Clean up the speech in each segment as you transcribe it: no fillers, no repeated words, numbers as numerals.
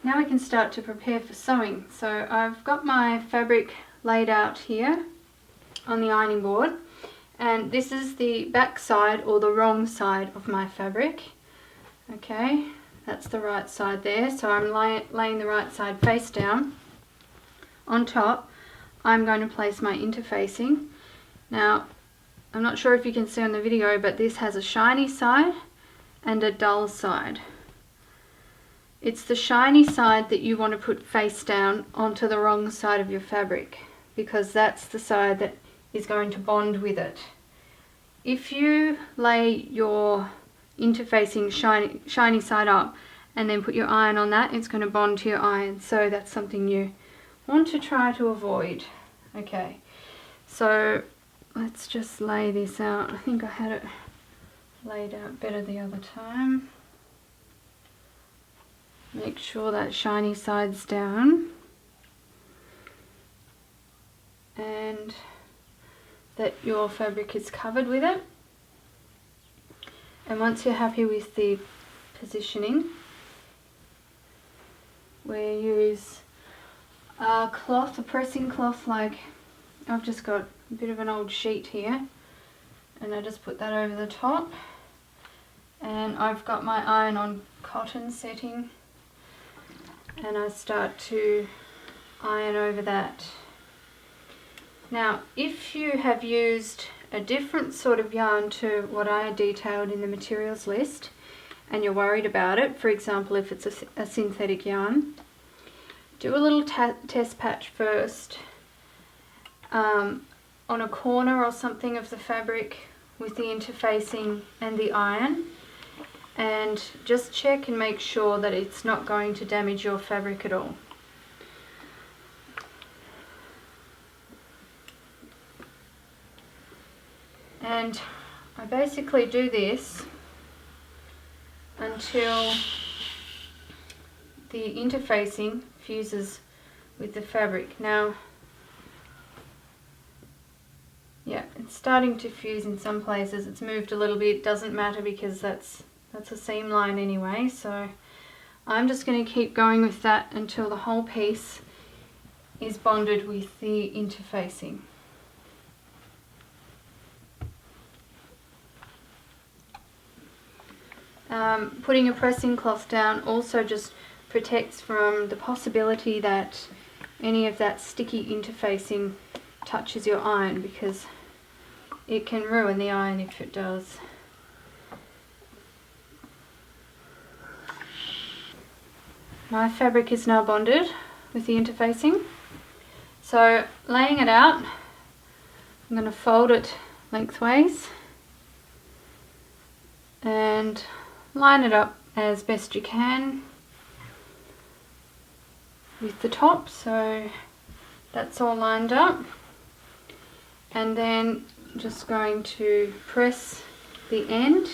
now we can start to prepare for sewing. So I've got my fabric laid out here on the ironing board, and this is the back side or the wrong side of my fabric. Okay, that's the right side there, so I'm laying the right side face down. On top I'm going to place my interfacing. Now I'm not sure if you can see on the video, but this has a shiny side and a dull side. It's the shiny side that you want to put face down onto the wrong side of your fabric, because that's the side that is going to bond with it. If you lay your interfacing shiny side up and then put your iron on that, it's going to bond to your iron, so that's something you want to try to avoid. Okay, so let's just lay this out. I think I had it laid out better the other time. Make sure that shiny side's down and that your fabric is covered with it. And once you're happy with the positioning, we use a cloth, a pressing cloth, like I've just got a bit of an old sheet here, and I just put that over the top, and I've got my iron on cotton setting, and I start to iron over that. Now if you have used a different sort of yarn to what I detailed in the materials list and you're worried about it, for example if it's a synthetic yarn, do a little test patch first on a corner or something of the fabric with the interfacing and the iron, and just check and make sure that it's not going to damage your fabric at all. And I basically do this until the interfacing fuses with the fabric. Now, yeah, it's starting to fuse in some places. It's moved a little bit, doesn't matter because that's a seam line anyway, so I'm just going to keep going with that until the whole piece is bonded with the interfacing. Putting a pressing cloth down also just protects from the possibility that any of that sticky interfacing touches your iron, because it can ruin the iron if it does. My fabric is now bonded with the interfacing, so laying it out, I'm going to fold it lengthways and line it up as best you can with the top, so that's all lined up, and then just going to press the end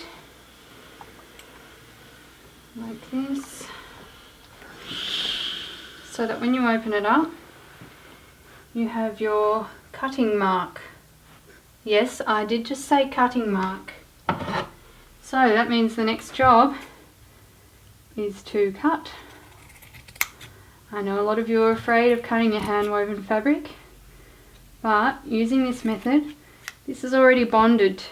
like this, so that when you open it up you have your cutting mark. Yes, I did just say cutting mark. So that means the next job is to cut. I know a lot of you are afraid of cutting your hand woven fabric, but using this method, this is already bonded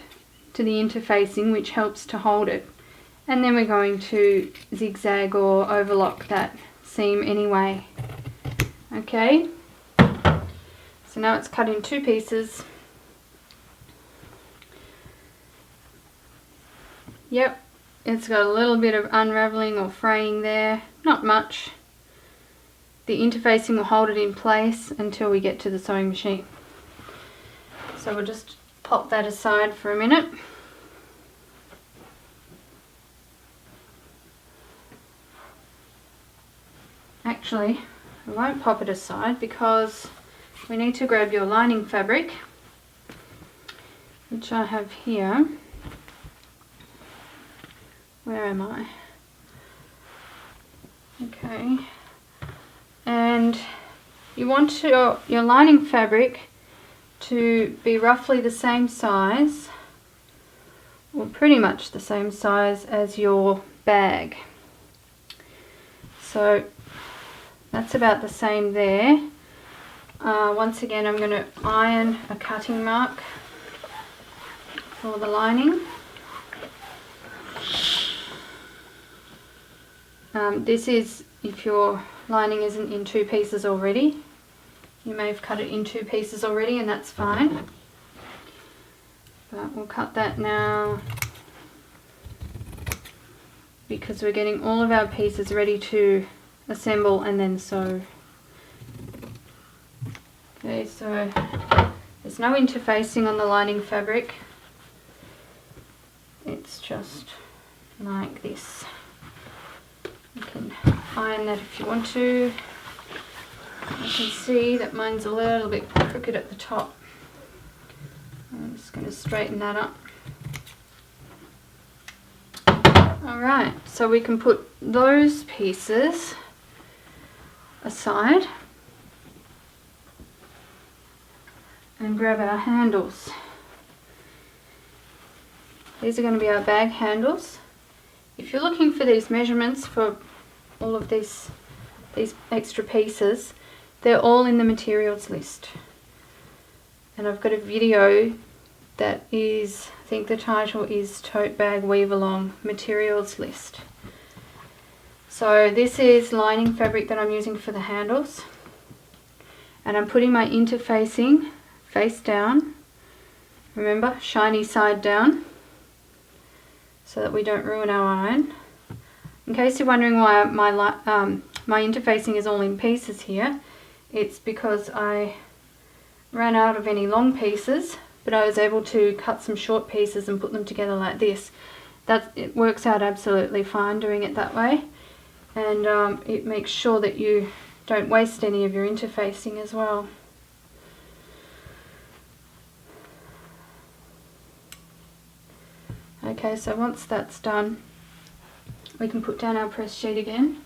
to the interfacing, which helps to hold it. And then we're going to zigzag or overlock that seam anyway. Okay, so now it's cut in two pieces. Yep, it's got a little bit of unraveling or fraying there, not much. The interfacing will hold it in place until we get to the sewing machine. So we'll just pop that aside for a minute. Actually, I won't pop it aside because we need to grab your lining fabric, which I have here. Where am I? Okay, and you want your lining fabric to be roughly the same size, or pretty much the same size as your bag. So that's about the same there. Once again, I'm going to iron a cutting mark for the lining. This is if your lining isn't in 2 pieces already. You may have cut it in 2 pieces already, and that's fine. But we'll cut that now because we're getting all of our pieces ready to assemble and then sew. Okay, so there's no interfacing on the lining fabric. It's just like this. You can iron that if you want to. You can see that mine's a little bit crooked at the top. I'm just going to straighten that up. Alright, so we can put those pieces aside and grab our handles. These are going to be our bag handles. If you're looking for these measurements for all of these extra pieces, they're all in the materials list. And I've got a video that is, I think the title is Tote Bag Weave Along Materials List. So this is lining fabric that I'm using for the handles. And I'm putting my interfacing face down. Remember, shiny side down, so that we don't ruin our iron. In case you're wondering why my interfacing is all in pieces here, it's because I ran out of any long pieces, but I was able to cut some short pieces and put them together like this. It works out absolutely fine doing it that way, and it makes sure that you don't waste any of your interfacing as well. Okay, so once that's done, we can put down our press sheet again.